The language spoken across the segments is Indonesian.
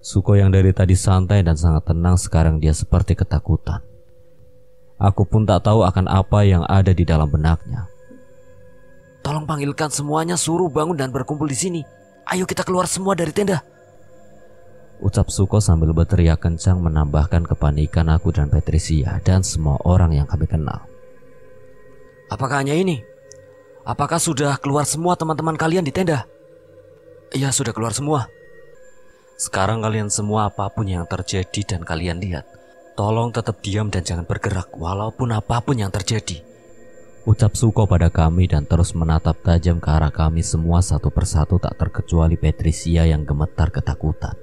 Suko yang dari tadi santai dan sangat tenang sekarang dia seperti ketakutan. Aku pun tak tahu akan apa yang ada di dalam benaknya. Tolong panggilkan semuanya, suruh bangun dan berkumpul di sini. Ayo kita keluar semua dari tenda. Ucap Suko sambil berteriak kencang menambahkan kepanikan aku dan Patricia dan semua orang yang kami kenal. Apakah hanya ini? Apakah sudah keluar semua teman-teman kalian di tenda? Iya, sudah keluar semua. Sekarang kalian semua apapun yang terjadi dan kalian lihat, tolong tetap diam dan jangan bergerak walaupun apapun yang terjadi. Ucap Suko pada kami dan terus menatap tajam ke arah kami semua satu persatu tak terkecuali Patricia yang gemetar ketakutan.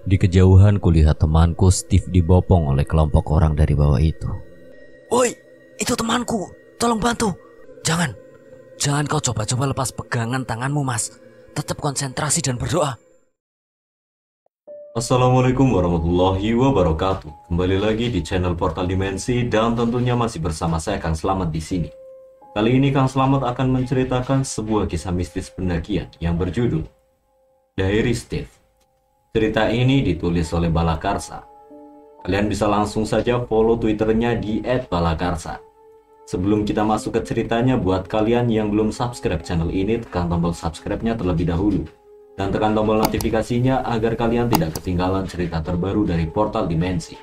Di kejauhan kulihat temanku Steve dibopong oleh kelompok orang dari bawah itu. Woi, itu temanku, tolong bantu. Jangan kau coba-coba lepas pegangan tanganmu, Mas. Tetap konsentrasi dan berdoa. Assalamualaikum warahmatullahi wabarakatuh. Kembali lagi di channel Portal Dimensi dan tentunya masih bersama saya Kang Slamet di sini. Kali ini Kang Slamet akan menceritakan sebuah kisah mistis pendakian yang berjudul Diary Steve. Cerita ini ditulis oleh Balakarsa. Kalian bisa langsung saja follow Twitternya di @balakarsa. Sebelum kita masuk ke ceritanya, buat kalian yang belum subscribe channel ini, tekan tombol subscribe-nya terlebih dahulu. Dan tekan tombol notifikasinya agar kalian tidak ketinggalan cerita terbaru dari Portal Dimensi.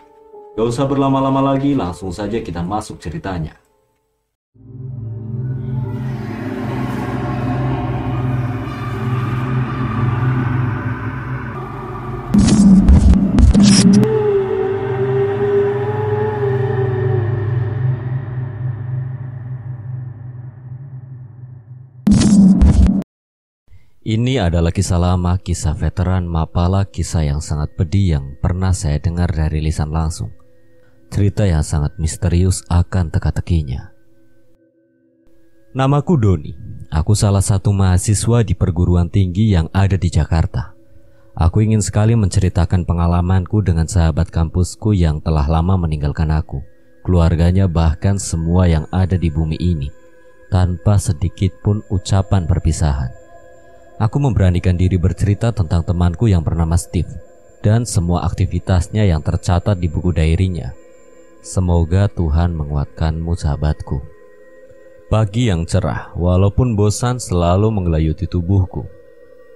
Gak usah berlama-lama lagi, langsung saja kita masuk ceritanya. Ini adalah kisah lama, kisah veteran Mapala, kisah yang sangat pedih yang pernah saya dengar dari lisan langsung. Cerita yang sangat misterius akan teka-tekinya. Namaku Doni. Aku salah satu mahasiswa di perguruan tinggi yang ada di Jakarta. Aku ingin sekali menceritakan pengalamanku dengan sahabat kampusku yang telah lama meninggalkan aku, keluarganya bahkan semua yang ada di bumi ini, tanpa sedikit pun ucapan perpisahan. Aku memberanikan diri bercerita tentang temanku yang bernama Steve dan semua aktivitasnya yang tercatat di buku diary-nya. Semoga Tuhan menguatkanmu sahabatku. Pagi yang cerah, walaupun bosan selalu menggelayuti tubuhku.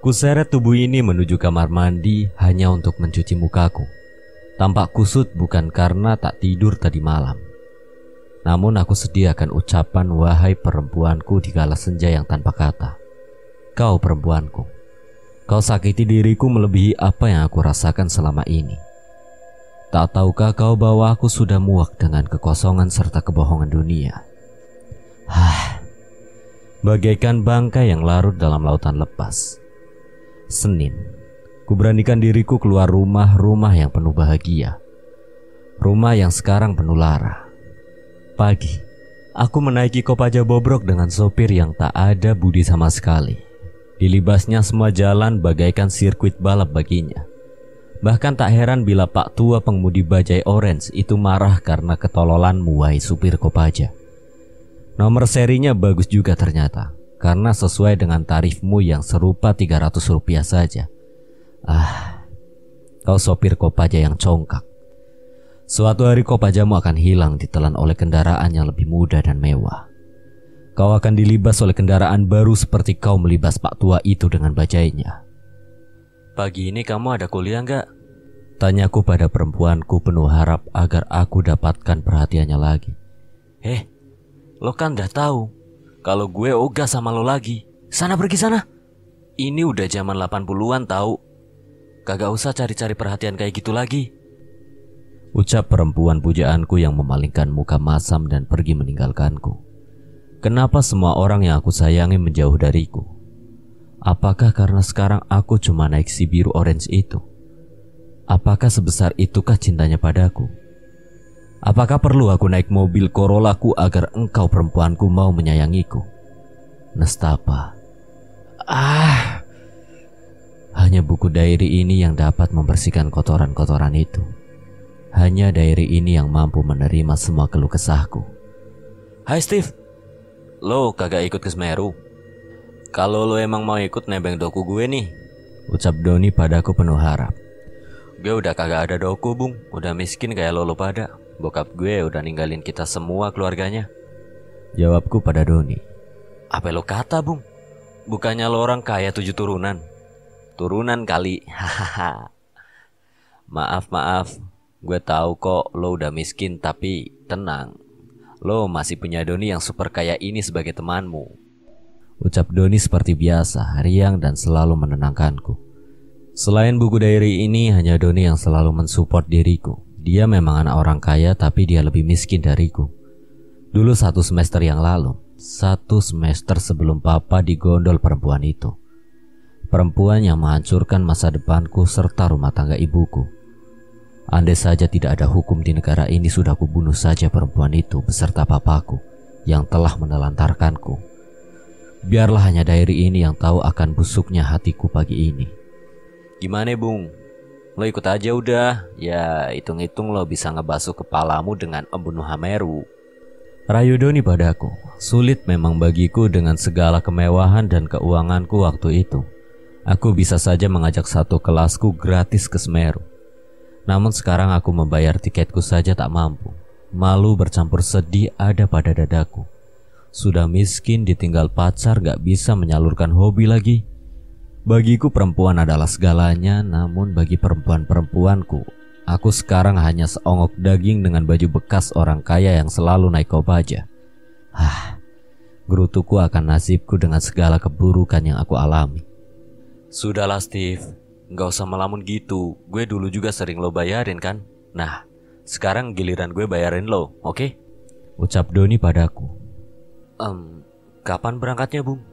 Kuseret tubuh ini menuju kamar mandi hanya untuk mencuci mukaku. Tampak kusut bukan karena tak tidur tadi malam. Namun aku sediakan ucapan wahai perempuanku di kala senja yang tanpa kata. Kau perempuanku, kau sakiti diriku melebihi apa yang aku rasakan selama ini. Tak tahukah kau bahwa aku sudah muak dengan kekosongan serta kebohongan dunia? Bagaikan bangkai yang larut dalam lautan lepas. Senin, kuberanikan diriku keluar rumah yang penuh bahagia. Rumah yang sekarang penuh lara. Pagi, aku menaiki Kopaja bobrok dengan sopir yang tak ada budi sama sekali. Dilibasnya semua jalan bagaikan sirkuit balap baginya. Bahkan tak heran bila Pak Tua pengemudi bajai orange itu marah karena ketololanmu wahai supir Kopaja. Nomor serinya bagus juga ternyata, karena sesuai dengan tarifmu yang serupa Rp300 saja. Kau sopir Kopaja yang congkak. Suatu hari Kopajamu akan hilang ditelan oleh kendaraan yang lebih mudah dan mewah. Kau akan dilibas oleh kendaraan baru seperti kau melibas Pak Tua itu dengan bajainya. Pagi ini kamu ada kuliah nggak? Tanyaku pada perempuanku penuh harap agar aku dapatkan perhatiannya lagi. Lo kan udah tahu kalau gue ogah sama lo lagi. Sana pergi sana. Ini udah zaman 80-an tahu. Kagak usah cari-cari perhatian kayak gitu lagi. Ucap perempuan pujaanku yang memalingkan muka masam dan pergi meninggalkanku. Kenapa semua orang yang aku sayangi menjauh dariku? Apakah karena sekarang aku cuma naik si biru orange itu? Apakah sebesar itukah cintanya padaku? Apakah perlu aku naik mobil Corollaku agar engkau perempuanku mau menyayangiku? Nestapa. Hanya buku diary ini yang dapat membersihkan kotoran-kotoran itu. Hanya diary ini yang mampu menerima semua keluh kesahku. Hai Steve, lo kagak ikut ke Semeru? Kalau lo emang mau ikut nebeng doku gue nih, ucap Doni padaku penuh harap. Gue udah kagak ada doku, Bung. Udah miskin kayak lo pada. Bokap gue udah ninggalin kita semua keluarganya. Jawabku pada Doni. Apa lo kata, Bung? Bukannya lo orang kaya 7 turunan? Turunan kali. Hahaha. Maaf. Gue tahu kok lo udah miskin, tapi tenang. Lo masih punya Doni yang super kaya ini sebagai temanmu. Ucap Doni seperti biasa, riang dan selalu menenangkanku. Selain buku diary ini, hanya Doni yang selalu mensupport diriku. Dia memang anak orang kaya, tapi dia lebih miskin dariku. Dulu 1 semester yang lalu, 1 semester sebelum papa digondol perempuan itu. Perempuan yang menghancurkan masa depanku serta rumah tangga ibuku. Andai saja tidak ada hukum di negara ini, sudah kubunuh saja perempuan itu beserta papaku yang telah menelantarkanku. Biarlah hanya diary ini yang tahu akan busuknya hatiku pagi ini. Gimana, Bung? Lo ikut aja udah. Ya hitung-hitung lo bisa ngebasuh kepalamu dengan embunuh Hameru. Rayu Doni padaku. Sulit memang bagiku dengan segala kemewahan dan keuanganku waktu itu. Aku bisa saja mengajak satu kelasku gratis ke Semeru. Namun sekarang aku membayar tiketku saja tak mampu. Malu bercampur sedih ada pada dadaku. Sudah miskin, ditinggal pacar, gak bisa menyalurkan hobi lagi. Bagiku perempuan adalah segalanya, namun bagi perempuan-perempuanku, aku sekarang hanya seonggok daging dengan baju bekas orang kaya yang selalu naik kopaja. Gerutuku akan nasibku dengan segala keburukan yang aku alami. Sudahlah Steve, gak usah melamun gitu. Gue dulu juga sering lo bayarin kan. Nah, sekarang giliran gue bayarin lo, oke? Ucap Doni padaku. Kapan berangkatnya, Bung?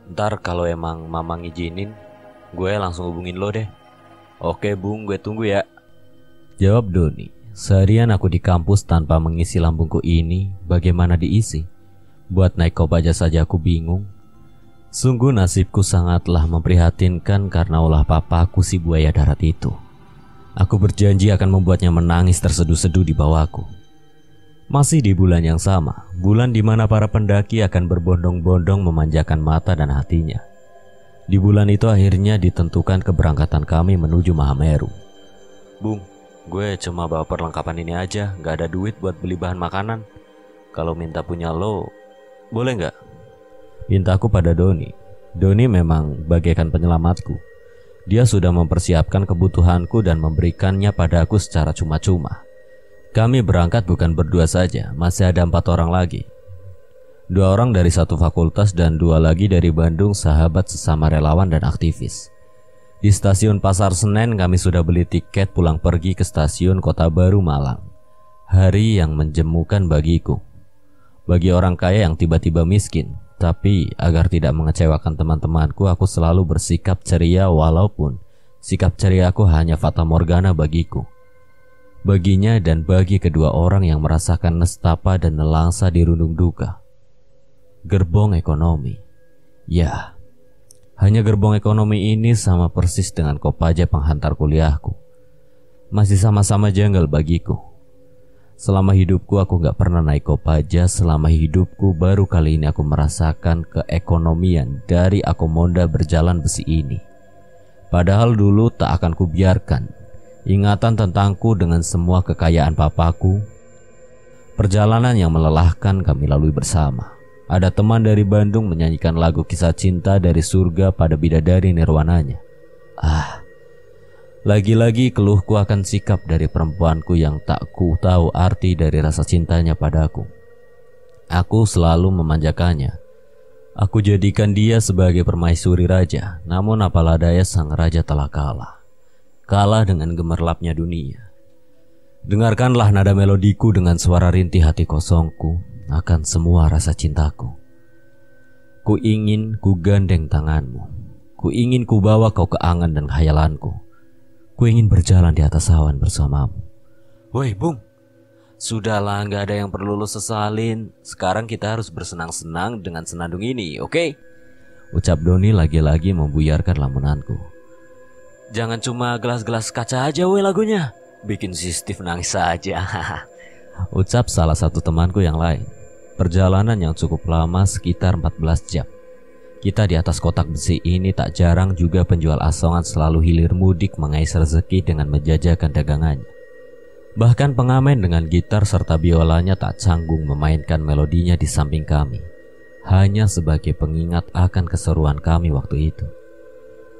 Ntar kalau emang mama ngizinin, gue langsung hubungin lo deh. Oke, Bung, gue tunggu ya. Jawab Doni. Seharian aku di kampus tanpa mengisi lambungku ini, bagaimana diisi? Buat naik kopaja saja aku bingung. Sungguh nasibku sangatlah memprihatinkan karena ulah papaku si buaya darat itu. Aku berjanji akan membuatnya menangis terseduh-seduh di bawahku. Masih di bulan yang sama, bulan di mana para pendaki akan berbondong-bondong memanjakan mata dan hatinya. Di bulan itu akhirnya ditentukan keberangkatan kami menuju Mahameru. Bung, gue cuma bawa perlengkapan ini aja, gak ada duit buat beli bahan makanan. Kalau minta punya lo, boleh gak? Pintaku pada Doni. Doni memang bagaikan penyelamatku. Dia sudah mempersiapkan kebutuhanku dan memberikannya padaku secara cuma-cuma. Kami berangkat bukan berdua saja, masih ada 4 orang lagi. 2 orang dari satu fakultas dan 2 lagi dari Bandung, sahabat sesama relawan dan aktivis. Di stasiun Pasar Senen kami sudah beli tiket pulang pergi ke stasiun Kota Baru Malang. Hari yang menjemukan bagiku. Bagi orang kaya yang tiba-tiba miskin. Tapi agar tidak mengecewakan teman-temanku, aku selalu bersikap ceria walaupun sikap ceriaku hanya fata morgana bagiku. Baginya dan bagi kedua orang yang merasakan nestapa dan nelangsa di rundung duka. Gerbong ekonomi. Ya, hanya gerbong ekonomi ini sama persis dengan kopaja penghantar kuliahku. Masih sama-sama janggal bagiku. Selama hidupku aku gak pernah naik kopaja. Selama hidupku baru kali ini aku merasakan keekonomian dari akomoda berjalan besi ini. Padahal dulu tak akan kubiarkan ingatan tentangku dengan semua kekayaan papaku. Perjalanan yang melelahkan kami lalui bersama. Ada teman dari Bandung menyanyikan lagu kisah cinta dari surga pada bidadari nirwananya. Lagi-lagi keluhku akan sikap dari perempuanku yang tak ku tahu arti dari rasa cintanya padaku. Aku selalu memanjakannya. Aku jadikan dia sebagai permaisuri raja. Namun apalah daya, sang raja telah kalah. Kalah dengan gemerlapnya dunia. Dengarkanlah nada melodiku dengan suara rintih hati kosongku akan semua rasa cintaku. Ku ingin ku gandeng tanganmu. Ku ingin ku bawa kau ke angan dan khayalanku. Ku ingin berjalan di atas awan bersamamu. Woi Bung, sudahlah, gak ada yang perlu lo sesalin. Sekarang kita harus bersenang-senang dengan senandung ini, oke? Ucap Doni lagi-lagi membuyarkan lamunanku. Jangan cuma gelas-gelas kaca aja woi lagunya. Bikin si Steve nangis saja. Ucap salah satu temanku yang lain. Perjalanan yang cukup lama, sekitar 14 jam. Kita di atas kotak besi ini tak jarang juga penjual asongan selalu hilir mudik mengais rezeki dengan menjajakan dagangannya. Bahkan pengamen dengan gitar serta biolanya tak canggung memainkan melodinya di samping kami, hanya sebagai pengingat akan keseruan kami waktu itu.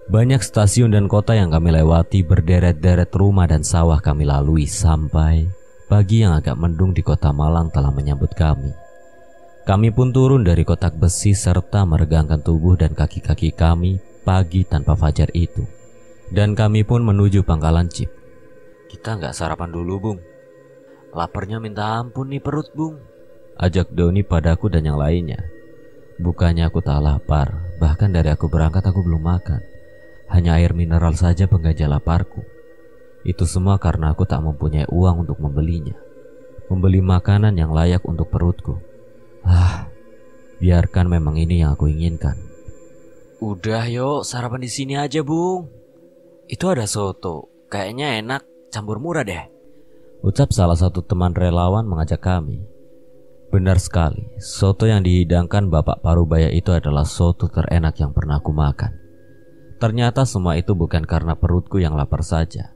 Banyak stasiun dan kota yang kami lewati, berderet-deret rumah dan sawah kami lalui sampai pagi yang agak mendung di kota Malang telah menyambut kami. Kami pun turun dari kotak besi serta meregangkan tubuh dan kaki-kaki kami pagi tanpa fajar itu. Dan kami pun menuju pangkalan jeep. Kita nggak sarapan dulu, Bung. Laparnya minta ampun nih perut, Bung. Ajak Doni padaku dan yang lainnya. Bukannya aku tak lapar, bahkan dari aku berangkat aku belum makan. Hanya air mineral saja pengganti laparku. Itu semua karena aku tak mempunyai uang untuk membelinya. Membeli makanan yang layak untuk perutku. Biarkan memang ini yang aku inginkan. Udah yuk sarapan di sini aja, Bung. Itu ada soto, kayaknya enak, campur murah deh. Ucap salah satu teman relawan mengajak kami. Benar sekali, soto yang dihidangkan Bapak Parubaya itu adalah soto terenak yang pernah aku makan. Ternyata semua itu bukan karena perutku yang lapar saja,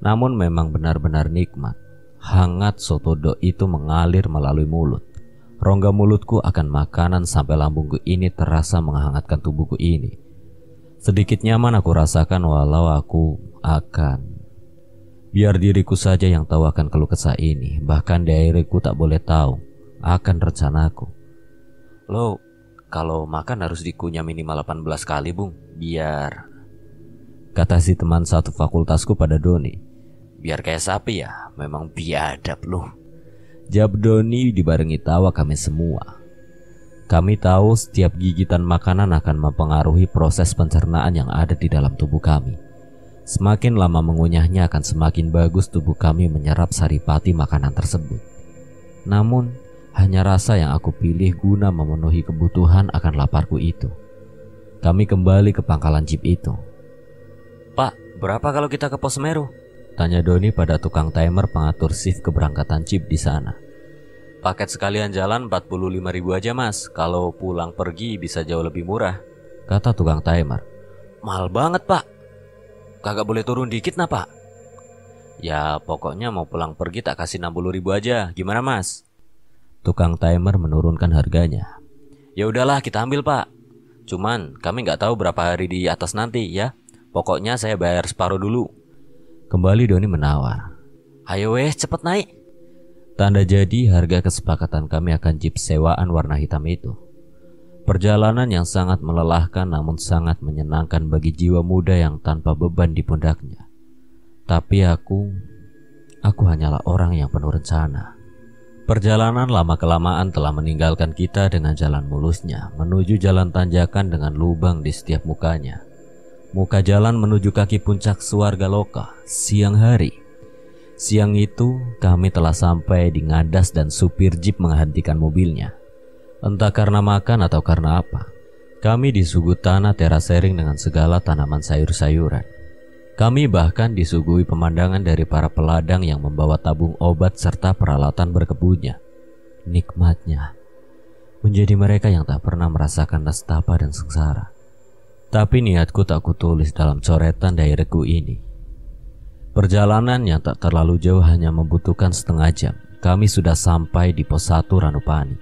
namun memang benar-benar nikmat. Hangat soto dok itu mengalir melalui mulut. Rongga mulutku akan makanan sampai lambungku ini terasa menghangatkan tubuhku ini. Sedikit nyaman aku rasakan walau aku akan. Biar diriku saja yang tahu akan keluh kesah ini. Bahkan diriku tak boleh tahu akan rencanaku. Lo kalau makan harus dikunyah minimal 18 kali, Bung. Biar, kata si teman satu fakultasku pada Doni. Biar kayak sapi ya, memang biadab lo. Jawab Doni dibarengi tawa kami semua. Kami tahu setiap gigitan makanan akan mempengaruhi proses pencernaan yang ada di dalam tubuh kami. Semakin lama mengunyahnya akan semakin bagus tubuh kami menyerap saripati makanan tersebut. Namun, hanya rasa yang aku pilih guna memenuhi kebutuhan akan laparku itu. Kami kembali ke pangkalan jeep itu. Pak, berapa kalau kita ke Pos Semeru? Tanya Doni pada tukang timer pengatur shift keberangkatan jeep di sana. Paket sekalian jalan 45.000 aja, Mas. Kalau pulang pergi bisa jauh lebih murah, kata tukang timer. Mahal banget, Pak. Kagak boleh turun dikit nah, Pak? Ya pokoknya mau pulang pergi tak kasih 60.000 aja. Gimana, Mas? Tukang timer menurunkan harganya. Ya udahlah kita ambil, Pak. Cuman kami nggak tahu berapa hari di atas nanti ya. Pokoknya saya bayar separuh dulu. Kembali Doni menawar. Ayo weh cepet naik. Tanda jadi harga kesepakatan kami akan jeep sewaan warna hitam itu. Perjalanan yang sangat melelahkan namun sangat menyenangkan bagi jiwa muda yang tanpa beban di pundaknya. Tapi aku hanyalah orang yang penuh rencana. Perjalanan lama-kelamaan telah meninggalkan kita dengan jalan mulusnya menuju jalan tanjakan dengan lubang di setiap mukanya. Muka jalan menuju kaki puncak Swarga Loka siang hari. Siang itu kami telah sampai di Ngadas dan supir jeep menghentikan mobilnya. Entah karena makan atau karena apa, kami disuguhi tanah terasering dengan segala tanaman sayur-sayuran. Kami bahkan disuguhi pemandangan dari para peladang yang membawa tabung obat serta peralatan berkebunnya. Nikmatnya menjadi mereka yang tak pernah merasakan nestapa dan sengsara. Tapi niatku tak kutulis dalam coretan diariku ini. Perjalanan yang tak terlalu jauh hanya membutuhkan setengah jam. Kami sudah sampai di pos 1 Ranupani.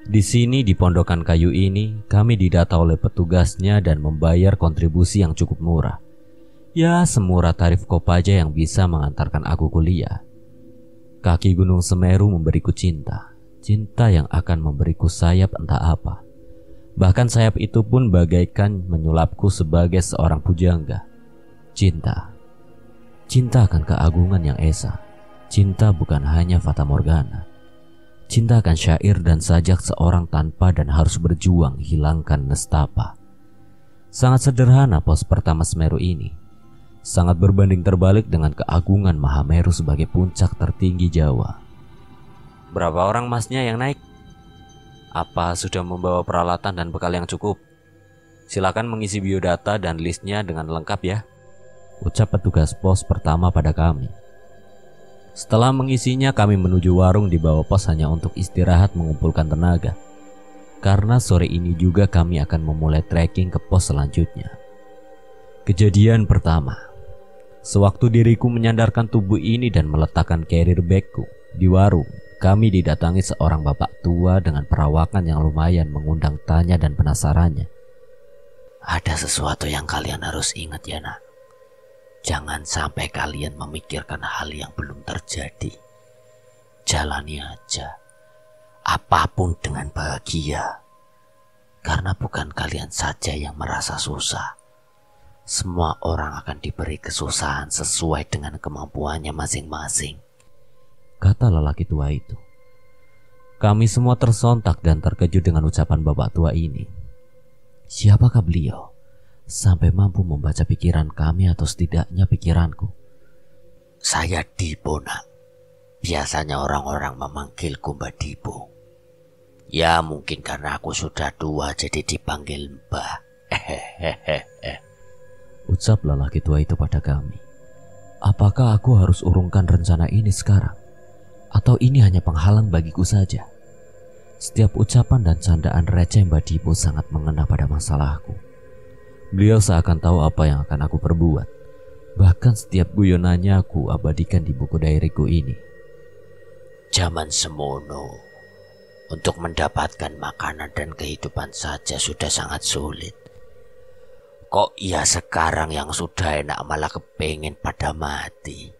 Di sini di pondokan kayu ini kami didata oleh petugasnya dan membayar kontribusi yang cukup murah. Ya semurah tarif Kopaja yang bisa mengantarkan aku kuliah. Kaki Gunung Semeru memberiku cinta. Cinta yang akan memberiku sayap entah apa. Bahkan sayap itu pun bagaikan menyulapku sebagai seorang pujangga. Cinta. Cinta akan keagungan yang esa. Cinta bukan hanya fata morgana. Cinta akan syair dan sajak seorang tanpa dan harus berjuang hilangkan nestapa. Sangat sederhana pos pertama Semeru ini. Sangat berbanding terbalik dengan keagungan Mahameru sebagai puncak tertinggi Jawa. Berapa orang masnya yang naik? Apa sudah membawa peralatan dan bekal yang cukup? Silakan mengisi biodata dan listnya dengan lengkap ya, ucap petugas pos pertama pada kami. Setelah mengisinya kami menuju warung di bawah pos hanya untuk istirahat mengumpulkan tenaga. karena sore ini juga kami akan memulai trekking ke pos selanjutnya. Kejadian pertama, sewaktu diriku menyandarkan tubuh ini dan meletakkan carrier bagku di warung, kami didatangi seorang bapak tua dengan perawakan yang lumayan mengundang tanya dan penasarannya. Ada sesuatu yang kalian harus ingat ya nak. Jangan sampai kalian memikirkan hal yang belum terjadi. Jalani aja, apapun dengan bahagia. Karena bukan kalian saja yang merasa susah. Semua orang akan diberi kesusahan sesuai dengan kemampuannya masing-masing, kata lelaki tua itu. Kami semua tersontak dan terkejut dengan ucapan bapak tua ini. Siapakah beliau? Sampai mampu membaca pikiran kami atau setidaknya pikiranku. Saya Dipo nak. Biasanya orang-orang memanggilku Mbak Dipo. Ya mungkin karena aku sudah tua jadi dipanggil Mbah. Ucap lelaki tua itu pada kami. Apakah aku harus urungkan rencana ini sekarang? Atau ini hanya penghalang bagiku saja? Setiap ucapan dan candaan receh Mbak Dipo sangat mengena pada masalahku. Beliau seakan tahu apa yang akan aku perbuat. Bahkan setiap guyonannya aku abadikan di buku diariku ini. Zaman semono, untuk mendapatkan makanan dan kehidupan saja sudah sangat sulit. Kok ya sekarang yang sudah enak malah kepengen pada mati?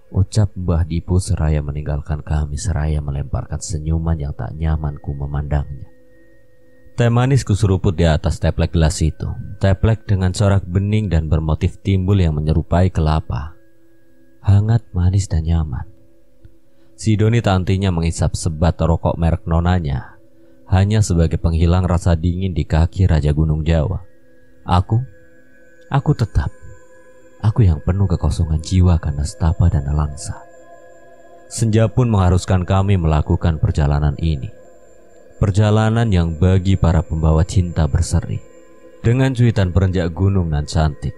Ucap Mbah Dipo seraya meninggalkan kami seraya melemparkan senyuman yang tak nyaman ku memandangnya. Teh manis kuseruput di atas teplek gelas itu. Teplek dengan corak bening dan bermotif timbul yang menyerupai kelapa. Hangat, manis dan nyaman. Si Doni tak hentinya menghisap sebat rokok merek nonanya, hanya sebagai penghilang rasa dingin di kaki Raja Gunung Jawa. Aku yang penuh kekosongan jiwa karena setapa dan nelangsa. Senja pun mengharuskan kami melakukan perjalanan ini. Perjalanan yang bagi para pembawa cinta berseri. Dengan cuitan perenjak gunung nan cantik,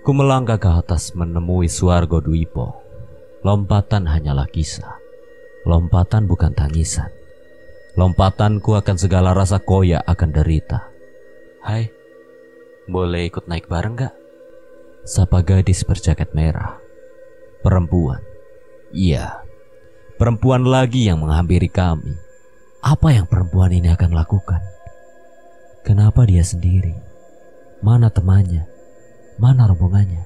ku melangkah ke atas menemui Swargo Dwipo. Lompatan hanyalah kisah. Lompatan bukan tangisan. Lompatanku akan segala rasa koyak akan derita. Hai, boleh ikut naik bareng gak? Sapa gadis berjaket merah. Perempuan. Iya, perempuan lagi yang menghampiri kami. Apa yang perempuan ini akan lakukan? Kenapa dia sendiri? Mana temannya? Mana rombongannya?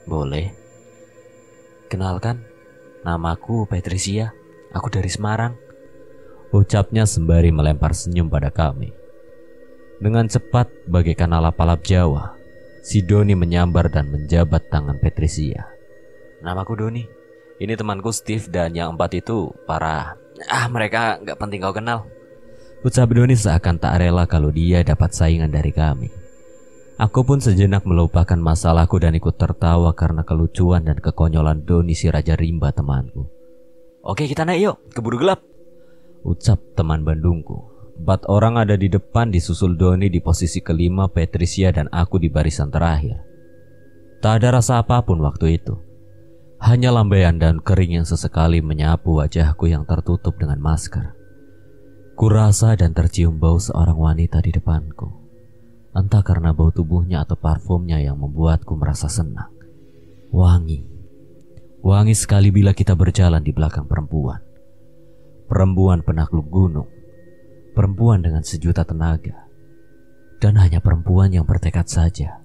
Boleh. Kenalkan, namaku Patricia. Aku dari Semarang. Ucapnya sembari melempar senyum pada kami. Dengan cepat bagaikan alap-alap Jawa, si Doni menyambar dan menjabat tangan Patricia. Namaku Doni. Ini temanku Steve dan yang 4 itu para... mereka gak penting kau kenal. Ucap Doni seakan tak rela kalau dia dapat saingan dari kami. Aku pun sejenak melupakan masalahku dan ikut tertawa karena kelucuan dan kekonyolan Doni si Raja Rimba temanku. Oke kita naik yuk, keburu gelap. Ucap teman Bandungku. 4 orang ada di depan disusul Doni di posisi kelima, Patricia dan aku di barisan terakhir. Tak ada rasa apapun waktu itu. Hanya lambaian dan kering yang sesekali menyapu wajahku yang tertutup dengan masker. Kurasa dan tercium bau seorang wanita di depanku. Entah karena bau tubuhnya atau parfumnya yang membuatku merasa senang. Wangi. Wangi sekali bila kita berjalan di belakang perempuan. Perempuan penakluk gunung. Perempuan dengan sejuta tenaga. Dan hanya perempuan yang bertekad saja.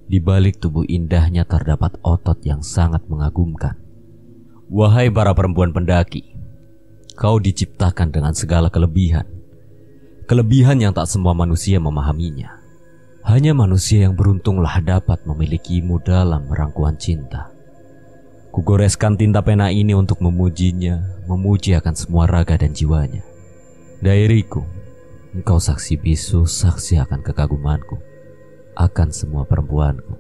Di balik tubuh indahnya terdapat otot yang sangat mengagumkan. Wahai para perempuan pendaki, kau diciptakan dengan segala kelebihan. Kelebihan yang tak semua manusia memahaminya. Hanya manusia yang beruntunglah dapat memilikimu dalam rangkuan cinta. Kugoreskan tinta pena ini untuk memujinya, memuji akan semua raga dan jiwanya. Dairiku, engkau saksi bisu, saksi akan kekagumanku, akan semua perempuanku.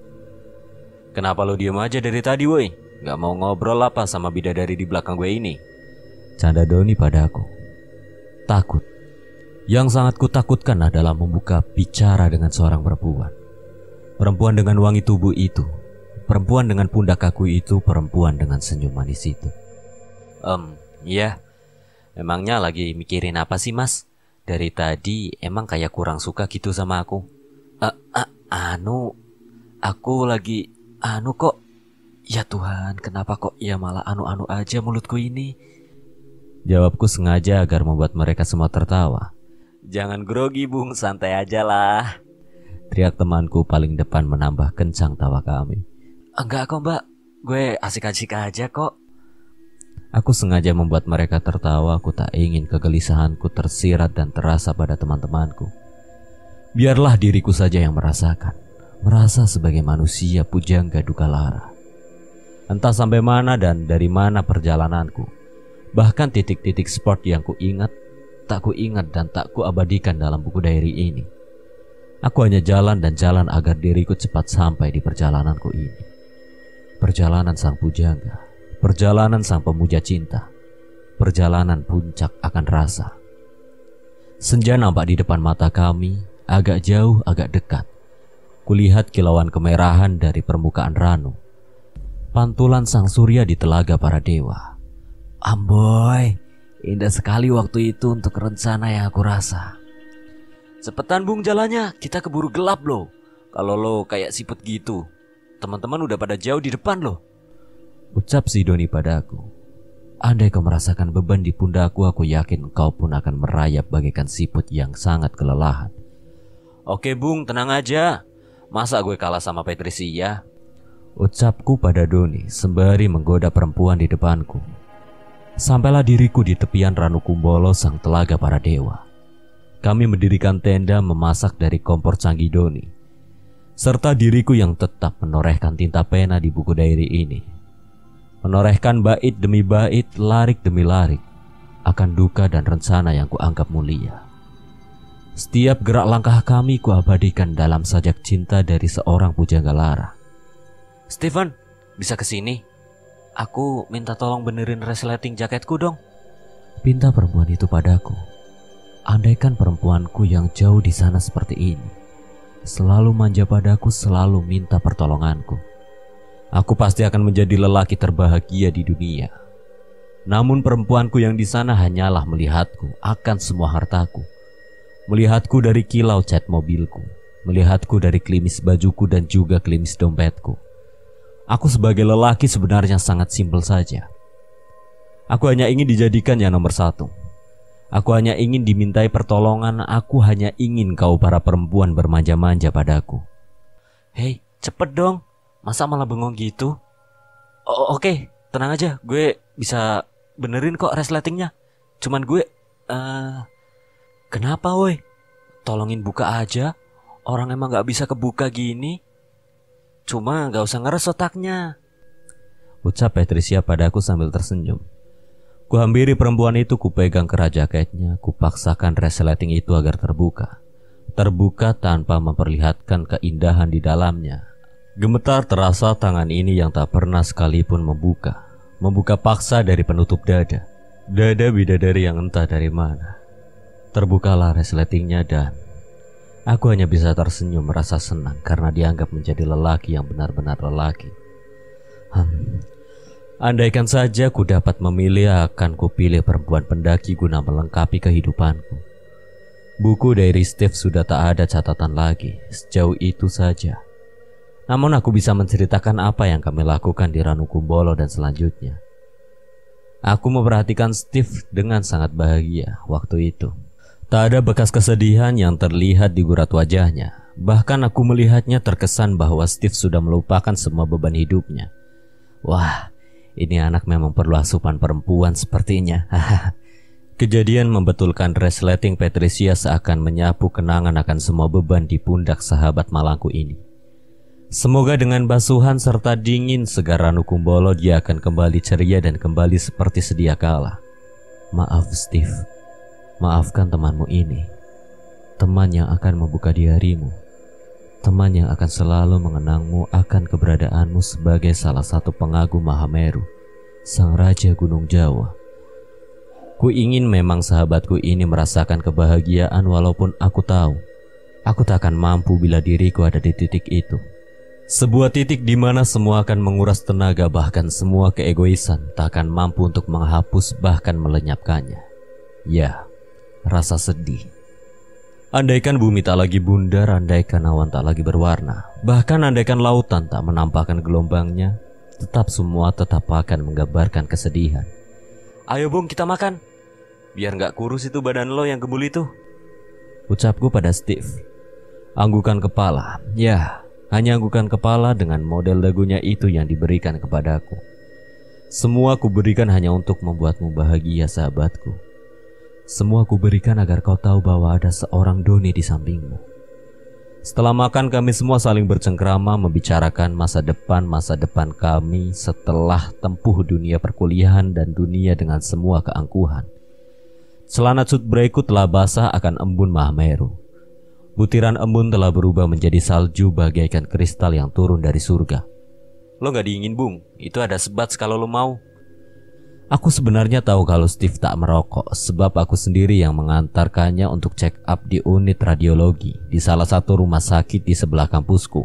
Kenapa lo diem aja dari tadi woi? Gak mau ngobrol apa sama bidadari di belakang gue ini? Canda Doni padaku. Takut. Yang sangat kutakutkan adalah membuka bicara dengan seorang perempuan. Perempuan dengan wangi tubuh itu. Perempuan dengan pundak kaku itu. Perempuan dengan senyum manis itu. Iya. Memangnya lagi mikirin apa sih mas? dari tadi emang kayak kurang suka gitu sama aku. Aku lagi kok. Ya Tuhan, kenapa kok ya malah anu aja mulutku ini? Jawabku sengaja agar membuat mereka semua tertawa. Jangan grogi Bung, santai aja lah. Teriak temanku paling depan menambah kencang tawa kami. Enggak kok Mbak, gue asik-asik aja kok. Aku sengaja membuat mereka tertawa. Aku tak ingin kegelisahanku tersirat dan terasa pada teman-temanku. Biarlah diriku saja yang merasakan. Merasa sebagai manusia pujangga duka lara. Entah sampai mana dan dari mana perjalananku. Bahkan titik-titik sport yang kuingat, tak kuingat dan tak kuabadikan dalam buku diary ini. Aku hanya jalan dan jalan agar diriku cepat sampai di perjalananku ini. Perjalanan sang pujangga, perjalanan sang pemuja cinta, perjalanan puncak akan rasa. Senja nampak di depan mata kami, agak jauh, agak dekat. Kulihat kilauan kemerahan dari permukaan ranu. Pantulan sang surya di telaga para dewa. Amboy, indah sekali waktu itu untuk rencana yang aku rasa. Cepetan Bung jalannya, kita keburu gelap loh. Kalau lo kayak siput gitu, teman-teman udah pada jauh di depan loh. Ucap si Doni padaku. Andai kau merasakan beban di pundakku, aku yakin kau pun akan merayap bagaikan siput yang sangat kelelahan. Oke Bung, tenang aja. Masa gue kalah sama Patricia? Ucapku pada Doni sembari menggoda perempuan di depanku. Sampailah diriku di tepian Ranu Kumbolo sang telaga para dewa. Kami mendirikan tenda memasak dari kompor canggih Doni. Serta diriku yang tetap menorehkan tinta pena di buku diary ini. Menorehkan bait demi bait, larik demi larik, akan duka dan rencana yang kuanggap mulia. Setiap gerak langkah kami kuabadikan dalam sajak cinta dari seorang pujangga lara. Steven, bisa kesini? Aku minta tolong benerin resleting jaketku dong. Pinta perempuan itu padaku. Andaikan perempuanku yang jauh di sana seperti ini, selalu manja padaku, selalu minta pertolonganku, aku pasti akan menjadi lelaki terbahagia di dunia. Namun perempuanku yang di sana hanyalah melihatku akan semua hartaku, melihatku dari kilau cat mobilku, melihatku dari klimis bajuku dan juga klimis dompetku. Aku sebagai lelaki sebenarnya sangat simpel saja. Aku hanya ingin dijadikan yang nomor satu. Aku hanya ingin dimintai pertolongan. Aku hanya ingin kau para perempuan bermanja-manja padaku. Hei, cepet dong. Masa malah bengong gitu? Oke, tenang aja. Gue bisa benerin kok resletingnya. Cuman gue kenapa woi? Tolongin buka aja. Orang emang gak bisa kebuka gini. Cuma gak usah ngeres otaknya. Ucap Patricia padaku sambil tersenyum. Kuhampiri perempuan itu, kupegang kerat jaketnya, kupaksakan resleting itu agar terbuka. Terbuka tanpa memperlihatkan keindahan di dalamnya. Gemetar terasa tangan ini yang tak pernah sekalipun membuka. Membuka paksa dari penutup dada. Dada bidadari yang entah dari mana. Terbukalah resletingnya dan aku hanya bisa tersenyum merasa senang karena dianggap menjadi lelaki yang benar-benar lelaki. Andaikan saja ku dapat memilih, akan kupilih perempuan pendaki guna melengkapi kehidupanku. Buku diary Steve sudah tak ada catatan lagi, sejauh itu saja. Namun aku bisa menceritakan apa yang kami lakukan di Ranu Kumbolo dan selanjutnya. Aku memperhatikan Steve dengan sangat bahagia waktu itu. Tak ada bekas kesedihan yang terlihat di gurat wajahnya. Bahkan aku melihatnya terkesan bahwa Steve sudah melupakan semua beban hidupnya. Wah, ini anak memang perlu asupan perempuan sepertinya. Kejadian membetulkan resleting Patricia seakan menyapu kenangan akan semua beban di pundak sahabat malangku ini. Semoga dengan basuhan serta dingin segar Ranu Kumbolo dia akan kembali ceria dan kembali seperti sedia kala. Maaf Steve, maafkan temanmu ini. Teman yang akan membuka diarimu. Teman yang akan selalu mengenangmu akan keberadaanmu sebagai salah satu pengagum Mahameru, sang raja Gunung Jawa. Ku ingin memang sahabatku ini merasakan kebahagiaan walaupun aku tahu aku tak akan mampu bila diriku ada di titik itu. Sebuah titik di mana semua akan menguras tenaga, bahkan semua keegoisan tak akan mampu untuk menghapus bahkan melenyapkannya. Ya, rasa sedih, Andaikan bumi tak lagi bundar, andaikan awan tak lagi berwarna, bahkan andaikan lautan tak menampakkan gelombangnya, tetap akan menggambarkan kesedihan. Ayo Bung, kita makan. Biar gak kurus itu badan lo yang gembul itu, ucapku pada Steve. Anggukan kepala, ya, hanya anggukan kepala dengan model dagunya itu yang diberikan kepadaku. Semua kuberikan hanya untuk membuatmu bahagia, sahabatku. Semua kuberikan agar kau tahu bahwa ada seorang Doni di sampingmu. Setelah makan kami semua saling bercengkrama membicarakan masa depan kami setelah tempuh dunia perkuliahan dan dunia dengan semua keangkuhan. Celana cutbrayku telah basah akan embun Mahameru. Butiran embun telah berubah menjadi salju bagaikan kristal yang turun dari surga. Lo gak diingin Bung, itu ada sebat kalau lo mau. Aku sebenarnya tahu kalau Steve tak merokok, sebab aku sendiri yang mengantarkannya untuk check up di unit radiologi di salah satu rumah sakit di sebelah kampusku.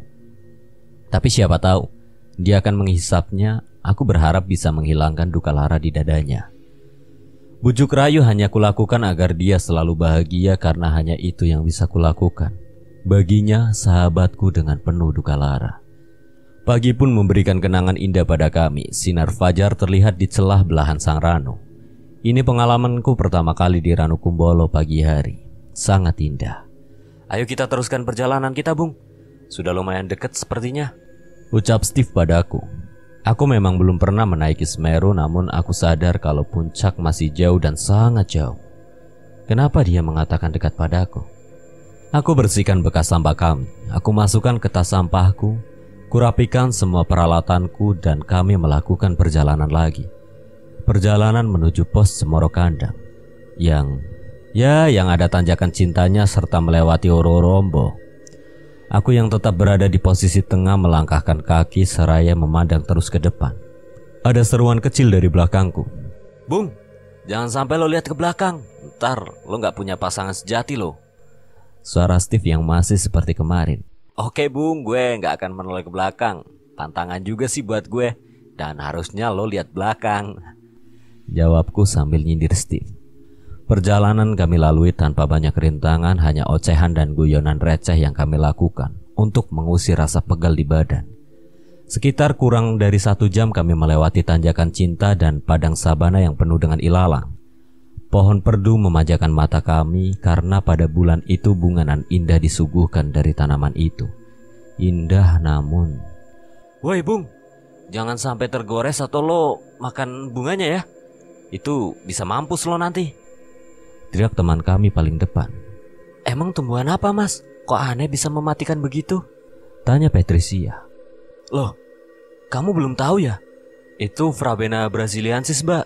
Tapi siapa tahu, dia akan menghisapnya. Aku berharap bisa menghilangkan duka lara di dadanya. Bujuk rayu hanya kulakukan agar dia selalu bahagia, karena hanya itu yang bisa kulakukan baginya, sahabatku, dengan penuh duka lara. Pagi pun memberikan kenangan indah pada kami. Sinar fajar terlihat di celah belahan sang ranu. Ini pengalamanku pertama kali di Ranu Kumbolo pagi hari. Sangat indah. Ayo kita teruskan perjalanan kita Bung. Sudah lumayan dekat sepertinya, ucap Steve padaku. Aku memang belum pernah menaiki Semeru, namun aku sadar kalau puncak masih jauh dan sangat jauh. Kenapa dia mengatakan dekat padaku? Aku bersihkan bekas sampah kami. Aku masukkan ke tas sampahku. Kurapikan semua peralatanku dan kami melakukan perjalanan lagi. Perjalanan menuju pos Cemoro Kandang yang ada tanjakan cintanya serta melewati Ororombo. Aku yang tetap berada di posisi tengah melangkahkan kaki seraya memandang terus ke depan. Ada seruan kecil dari belakangku. Bung, jangan sampai lo lihat ke belakang. Ntar lo gak punya pasangan sejati lo. Suara Steve yang masih seperti kemarin. Oke Bung, gue gak akan menoleh ke belakang. Tantangan juga sih buat gue. Dan harusnya lo lihat belakang, jawabku sambil nyindir Steve. Perjalanan kami lalui tanpa banyak rintangan, hanya ocehan dan guyonan receh yang kami lakukan untuk mengusir rasa pegal di badan. Sekitar kurang dari 1 jam kami melewati tanjakan cinta dan padang sabana yang penuh dengan ilalang. Pohon perdu memanjakan mata kami karena pada bulan itu bunga nan indah disuguhkan dari tanaman itu. Indah namun... Woi Bung, jangan sampai tergores atau lo makan bunganya ya. Itu bisa mampus lo nanti, teriak teman kami paling depan. Emang tumbuhan apa Mas? Kok aneh bisa mematikan begitu? Tanya Patricia. Loh, kamu belum tahu ya? Itu Frabena brasiliensis Mbak,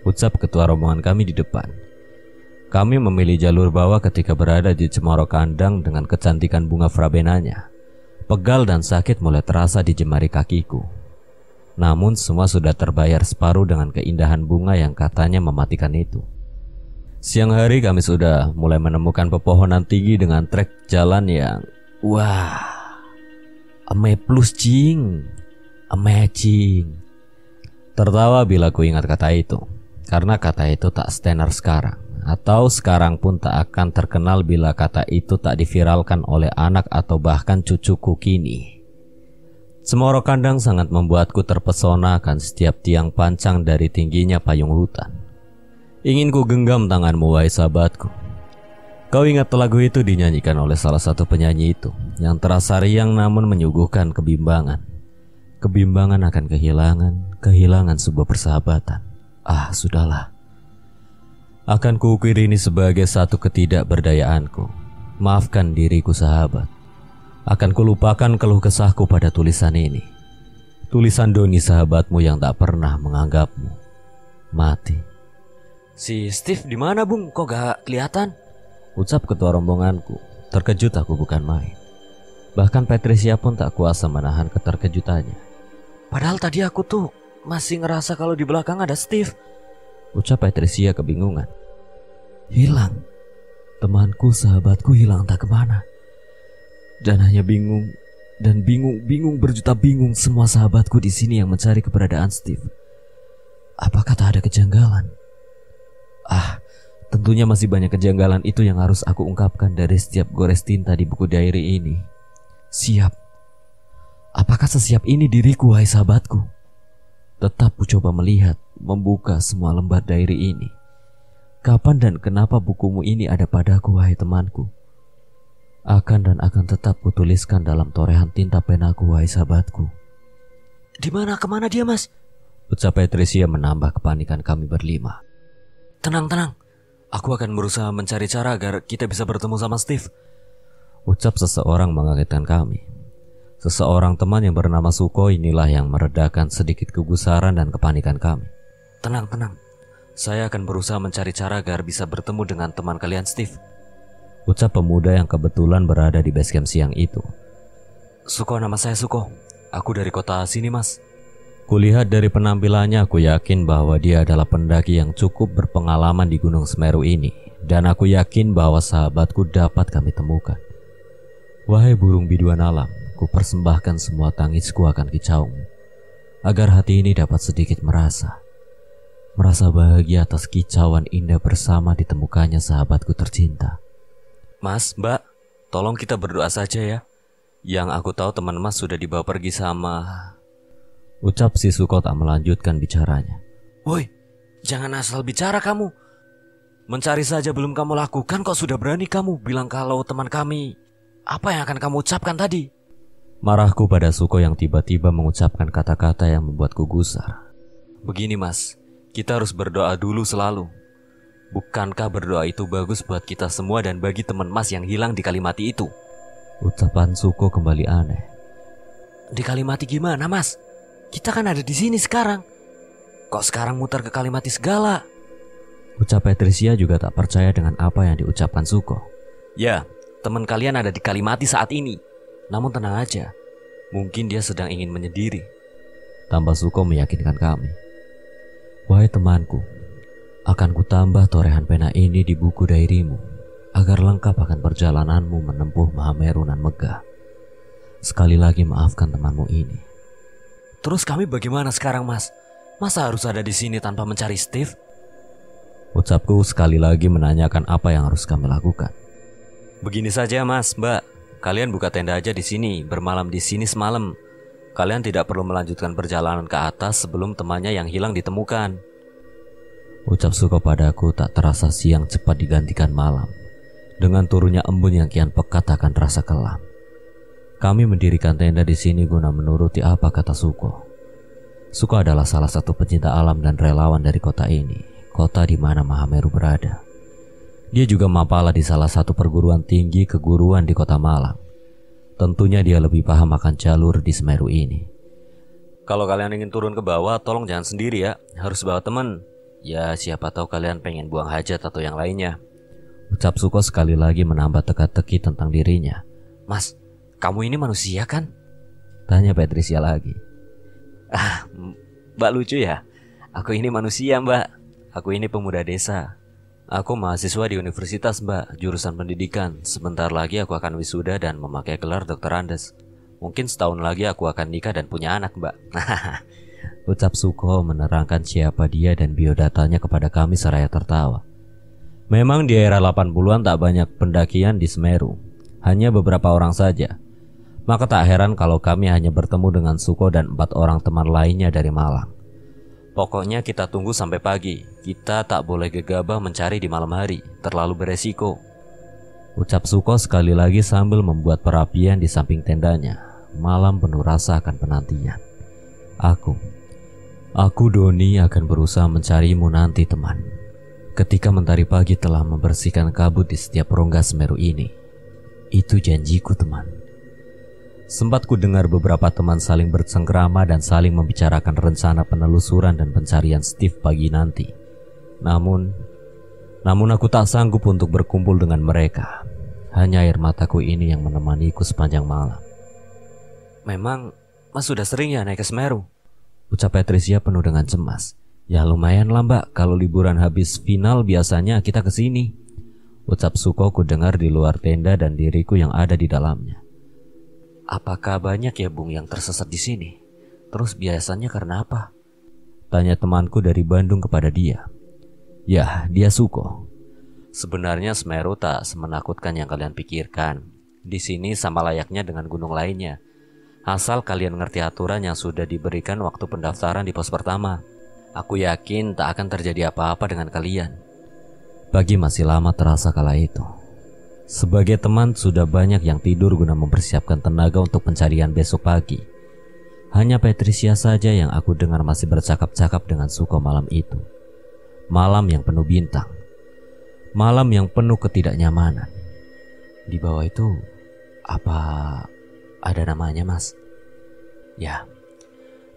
ucap ketua rombongan kami di depan. Kami memilih jalur bawah ketika berada di Cemoro Kandang dengan kecantikan bunga Frabenanya. Pegal dan sakit mulai terasa di jemari kakiku. Namun semua sudah terbayar separuh dengan keindahan bunga yang katanya mematikan itu. Siang hari kami sudah mulai menemukan pepohonan tinggi dengan trek jalan yang amazing. Tertawa bila ku ingat kata itu, karena kata itu tak standar sekarang, atau sekarang pun tak akan terkenal bila kata itu tak diviralkan oleh anak atau bahkan cucuku kini. Cemoro Kandang sangat membuatku terpesona akan setiap tiang pancang dari tingginya payung hutan. Ingin ku genggam tanganmu wahai sahabatku. Kau ingat lagu itu dinyanyikan oleh salah satu penyanyi itu, yang terasa riang namun menyuguhkan kebimbangan. Kebimbangan akan kehilangan sebuah persahabatan. Sudahlah. Akan kuukir ini sebagai satu ketidakberdayaanku. Maafkan diriku sahabat. Akan kulupakan keluh kesahku pada tulisan ini. Tulisan Doni sahabatmu yang tak pernah menganggapmu. Mati. Si Steve di mana Bung? Kok gak kelihatan? Ucap ketua rombonganku. Terkejut aku bukan main. Bahkan Patricia pun tak kuasa menahan keterkejutannya. Padahal tadi aku tuh masih ngerasa kalau di belakang ada Steve, ucap Patricia kebingungan. Hilang. Temanku, sahabatku hilang tak kemana. Dan hanya bingung berjuta bingung semua sahabatku di sini yang mencari keberadaan Steve. Apakah tak ada kejanggalan? Tentunya masih banyak kejanggalan itu yang harus aku ungkapkan dari setiap gores tinta di buku diary ini. Siap. Apakah sesiap ini diriku, wahai sahabatku? Tetap ku coba melihat, membuka semua lembar diary ini. Kapan dan kenapa bukumu ini ada padaku, wahai temanku? Akan dan akan tetap kutuliskan dalam torehan tinta penaku, wahai sahabatku. Kemana dia, Mas? Ucap Patricia menambah kepanikan kami berlima. Tenang. Aku akan berusaha mencari cara agar kita bisa bertemu sama Steve. Ucap seseorang mengagetkan kami. Seseorang teman yang bernama Suko inilah yang meredakan sedikit kegusaran dan kepanikan kami. Tenang. Saya akan berusaha mencari cara agar bisa bertemu dengan teman kalian Steve. Ucap pemuda yang kebetulan berada di base camp siang itu. Suko, nama saya Suko. Aku dari kota sini, Mas. Kulihat dari penampilannya, aku yakin bahwa dia adalah pendaki yang cukup berpengalaman di Gunung Semeru ini. Dan aku yakin bahwa sahabatku dapat kami temukan. Wahai burung biduan alam, ku persembahkan semua tangisku akan kicaumu, agar hati ini dapat sedikit merasa bahagia atas kicauan indah bersama ditemukannya sahabatku tercinta. Mas, Mbak, tolong kita berdoa saja ya. Yang aku tahu teman Mas sudah dibawa pergi sama... Ucap si Suko tak melanjutkan bicaranya. Woi, jangan asal bicara kamu. Mencari saja belum kamu lakukan kok sudah berani kamu bilang kalau teman kami. Apa yang akan kamu ucapkan tadi? Marahku pada Suko yang tiba-tiba mengucapkan kata-kata yang membuatku gusar. Begini Mas, kita harus berdoa dulu selalu. Bukankah berdoa itu bagus buat kita semua dan bagi teman Mas yang hilang di Kalimati itu? Ucapan Suko kembali aneh. Di Kalimati gimana Mas? Kita kan ada di sini sekarang. Kok sekarang muter ke Kalimati segala? Ucap Patricia juga tak percaya dengan apa yang diucapkan Suko. Ya, teman kalian ada di Kalimati saat ini. Namun tenang aja, mungkin dia sedang ingin menyendiri. Tambah Suko meyakinkan kami. Wahai temanku, akan kutambah torehan pena ini di buku diarymu, agar lengkap akan perjalananmu menempuh Mahameru nan megah. Sekali lagi maafkan temanmu ini. Terus kami bagaimana sekarang Mas? Masa harus ada di sini tanpa mencari Steve? Ucapku sekali lagi menanyakan apa yang harus kami lakukan. Begini saja Mas, Mbak. Kalian buka tenda aja di sini, bermalam di sini semalam. Kalian tidak perlu melanjutkan perjalanan ke atas sebelum temannya yang hilang ditemukan. Ucap Suko padaku tak terasa siang cepat digantikan malam. Dengan turunnya embun yang kian pekat akan terasa kelam. Kami mendirikan tenda di sini guna menuruti apa kata Suko. Suko adalah salah satu pecinta alam dan relawan dari kota ini, kota di mana Mahameru berada. Dia juga mapala di salah satu perguruan tinggi keguruan di kota Malang. Tentunya dia lebih paham akan jalur di Semeru ini. Kalau kalian ingin turun ke bawah, tolong jangan sendiri ya, harus bawa teman. Ya siapa tahu kalian pengen buang hajat atau yang lainnya. Ucap Suko sekali lagi menambah teka-teki tentang dirinya. Mas, kamu ini manusia kan? Tanya Patricia lagi. Mbak lucu ya? Aku ini manusia Mbak. Aku ini pemuda desa. Aku mahasiswa di universitas Mbak, jurusan pendidikan. Sebentar lagi aku akan wisuda dan memakai gelar Dr. Andes. Mungkin setahun lagi aku akan nikah dan punya anak Mbak. Ucap Suko menerangkan siapa dia dan biodatanya kepada kami seraya tertawa. Memang di era 80-an tak banyak pendakian di Semeru. Hanya beberapa orang saja. Maka tak heran kalau kami hanya bertemu dengan Suko dan 4 orang teman lainnya dari Malang. Pokoknya kita tunggu sampai pagi. Kita tak boleh gegabah mencari di malam hari, terlalu beresiko. Ucap Suko sekali lagi sambil membuat perapian di samping tendanya. Malam penuh rasa akan penantian. Aku Doni akan berusaha mencarimu nanti teman. Ketika mentari pagi telah membersihkan kabut di setiap rongga Semeru ini. Itu janjiku teman. Sempat ku dengar beberapa teman saling bersengkrama dan saling membicarakan rencana penelusuran dan pencarian Steve pagi nanti. Namun aku tak sanggup untuk berkumpul dengan mereka. Hanya air mataku ini yang menemaniku sepanjang malam. Memang Mas sudah sering ya naik ke Semeru? Ucap Patricia penuh dengan cemas. Ya lumayan lah Mbak, kalau liburan habis final biasanya kita ke sini. Ucap Suko ku dengar di luar tenda dan diriku yang ada di dalamnya. Apakah banyak ya Bung yang tersesat di sini? Terus biasanya karena apa? Tanya temanku dari Bandung kepada dia. Ya, dia Suko. Sebenarnya Semeru tak semenakutkan yang kalian pikirkan. Di sini sama layaknya dengan gunung lainnya. Asal kalian ngerti aturan yang sudah diberikan waktu pendaftaran di pos pertama. Aku yakin tak akan terjadi apa-apa dengan kalian. Pagi masih lama terasa kala itu. Sebagai teman sudah banyak yang tidur guna mempersiapkan tenaga untuk pencarian besok pagi. Hanya Patricia saja yang aku dengar masih bercakap-cakap dengan Suko malam itu. Malam yang penuh bintang. Malam yang penuh ketidaknyamanan. Di bawah itu apa ada namanya, Mas? Ya,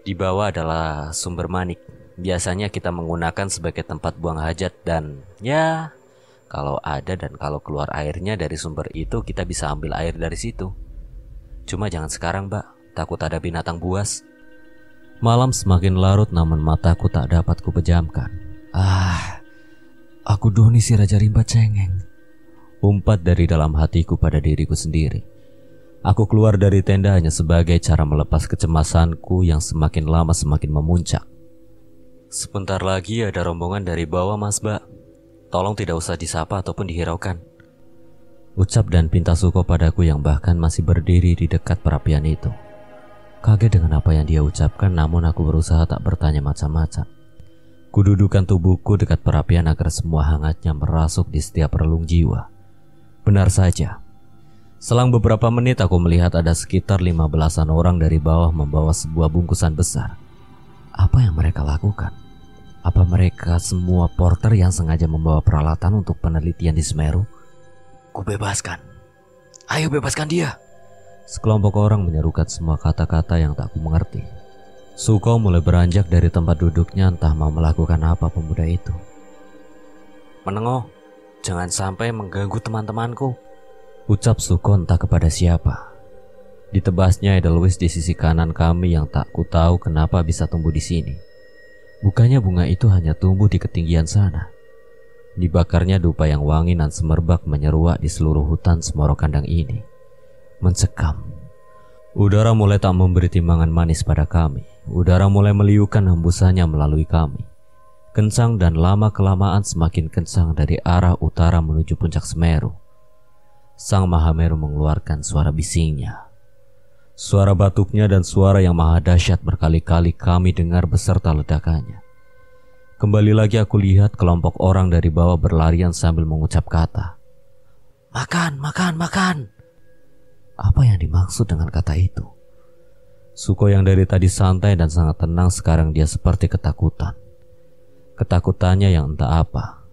di bawah adalah sumber manik. Biasanya kita menggunakan sebagai tempat buang hajat dan ya, kalau ada dan kalau keluar airnya dari sumber itu kita bisa ambil air dari situ. Cuma jangan sekarang, Mbak. Takut ada binatang buas. Malam semakin larut namun mataku tak dapat kupejamkan. Aku Doni si Raja Rimba cengeng. Umpat dari dalam hatiku pada diriku sendiri. Aku keluar dari tenda hanya sebagai cara melepas kecemasanku yang semakin lama semakin memuncak. Sebentar lagi ada rombongan dari bawah, Mas, Mbak. Tolong tidak usah disapa ataupun dihiraukan. Ucap dan pinta Suko padaku yang bahkan masih berdiri di dekat perapian itu. Kaget dengan apa yang dia ucapkan, namun aku berusaha tak bertanya macam-macam. Kududukan tubuhku dekat perapian agar semua hangatnya merasuk di setiap relung jiwa. Benar saja. Selang beberapa menit aku melihat ada sekitar 15-an orang dari bawah membawa sebuah bungkusan besar. Apa yang mereka lakukan? Apa mereka semua porter yang sengaja membawa peralatan untuk penelitian di Semeru? Kubebaskan. Ayo bebaskan dia. Sekelompok orang menyerukan semua kata-kata yang tak ku mengerti. Suko mulai beranjak dari tempat duduknya, entah mau melakukan apa pemuda itu. Menengoh, jangan sampai mengganggu teman-temanku. Ucap Suko entah kepada siapa. Ditebasnya Edelweiss di sisi kanan kami yang tak ku tahu kenapa bisa tumbuh di sini. Bukannya bunga itu hanya tumbuh di ketinggian sana. Dibakarnya dupa yang wangi dan semerbak menyeruak di seluruh hutan Semoro Kandang ini. Mencekam. Udara mulai tak memberi timbangan manis pada kami. Udara mulai meliukan hembusannya melalui kami. Kencang dan lama-kelamaan semakin kencang dari arah utara menuju puncak Semeru. Sang Mahameru mengeluarkan suara bisingnya. Suara batuknya dan suara yang maha dahsyat berkali-kali kami dengar beserta ledakannya. Kembali lagi aku lihat kelompok orang dari bawah berlarian sambil mengucap kata. Makan, makan, makan. Apa yang dimaksud dengan kata itu? Suko yang dari tadi santai dan sangat tenang sekarang dia seperti ketakutan. Ketakutannya yang entah apa.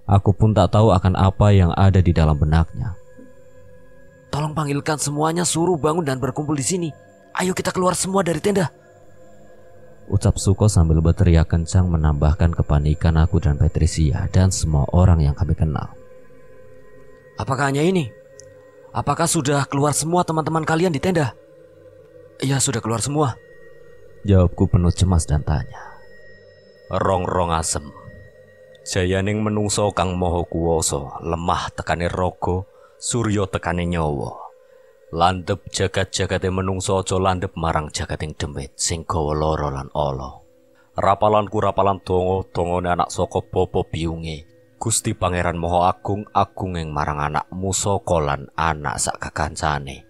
Aku pun tak tahu akan apa yang ada di dalam benaknya. Tolong panggilkan semuanya, suruh bangun dan berkumpul di sini. Ayo kita keluar semua dari tenda. Ucap Suko sambil berteriak kencang menambahkan kepanikan aku dan Patricia dan semua orang yang kami kenal. Apakah hanya ini? Apakah sudah keluar semua teman-teman kalian di tenda? Iya, sudah keluar semua. Jawabku penuh cemas dan tanya. Rong-rong asem. Jayaning menungso kang moho kuwoso, lemah tekane raga, surya tekane nyawa. Landhep jagat-jagate menungso aja landhep marang jagating demit sing gawa lara lan ala. Rapalanku rapalan donga-dongane anak saka bapa biyunge. Gusti Pangeran Maha Agung agung ing marang anakmu saka lan anak sak kekancane.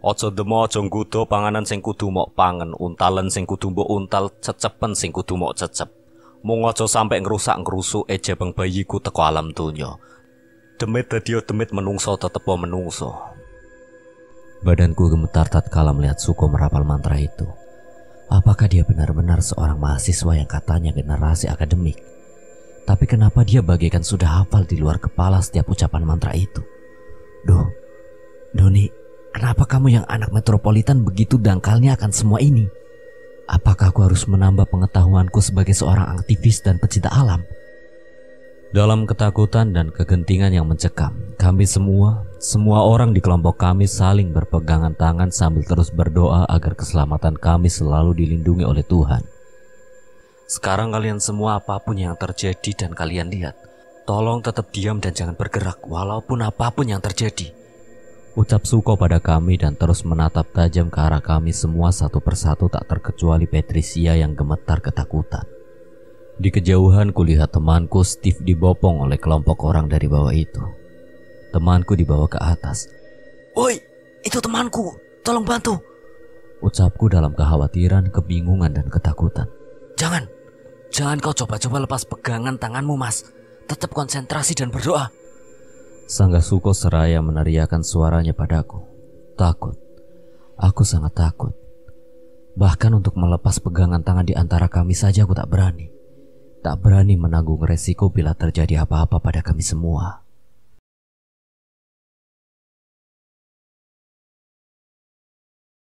Aja demo aja nggodha panganan sing kudu mok pangen, untalen sing kudu mbok untal, cecepen sing kudu mok cecep. Mung aja sampe ngrusak-ngrusuk jabang bayiku teko alam donya. Demit dadi demit menungso tetep menungso. Badanku gemetar tatkala melihat Suko merapal mantra itu. Apakah dia benar-benar seorang mahasiswa yang katanya generasi akademik? Tapi kenapa dia bagaikan sudah hafal di luar kepala setiap ucapan mantra itu? Doni, kenapa kamu yang anak metropolitan begitu dangkalnya akan semua ini? Apakah aku harus menambah pengetahuanku sebagai seorang aktivis dan pecinta alam? Dalam ketakutan dan kegentingan yang mencekam, kami semua orang di kelompok kami saling berpegangan tangan sambil terus berdoa agar keselamatan kami selalu dilindungi oleh Tuhan. Sekarang kalian semua apapun yang terjadi dan kalian lihat, tolong tetap diam dan jangan bergerak walaupun apapun yang terjadi. Ucap Suko pada kami dan terus menatap tajam ke arah kami semua satu persatu tak terkecuali Patricia yang gemetar ketakutan. Di kejauhan kulihat temanku Steve dibopong oleh kelompok orang dari bawah itu. Temanku dibawa ke atas. Woi, itu temanku, tolong bantu. Ucapku dalam kekhawatiran, kebingungan dan ketakutan. Jangan kau coba-coba lepas pegangan tanganmu, Mas. Tetap konsentrasi dan berdoa. Sanggasuko seraya meneriakkan suaranya padaku. Takut. Aku sangat takut. Bahkan untuk melepas pegangan tangan di antara kami saja aku tak berani. Tak berani menanggung resiko bila terjadi apa-apa pada kami semua.